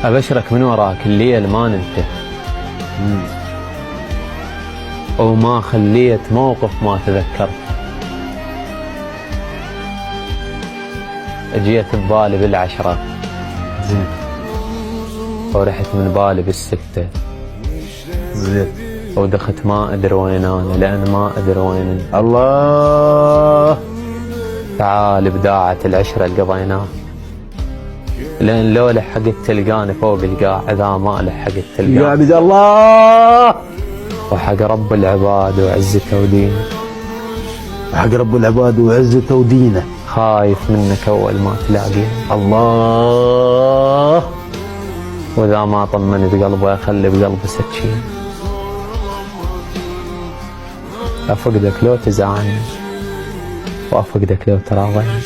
أبشرك من وراك الليل ما ننته، وما خليت موقف ما تذكرت. جيت ببالي بالعشرة زين ورحت من بالي بالستة زين. ودخت ما أدري وين أنا، لأن ما أدري وين الله. تعال بداعة العشرة اللي قضيناها، لأن لو لحقت تلقاني فوق القاع، إذا ما لحقت يا تلقاني عبد الله. وحق رب العباد وعزته ودينه، حق رب العباد وعزته ودينه. خايف منك أول ما تلاقيني، الله. وإذا ما طمنت قلبي أخلي بقلبي سكين. أفقدك لو تزعلني، وأفقدك لو تراضيني.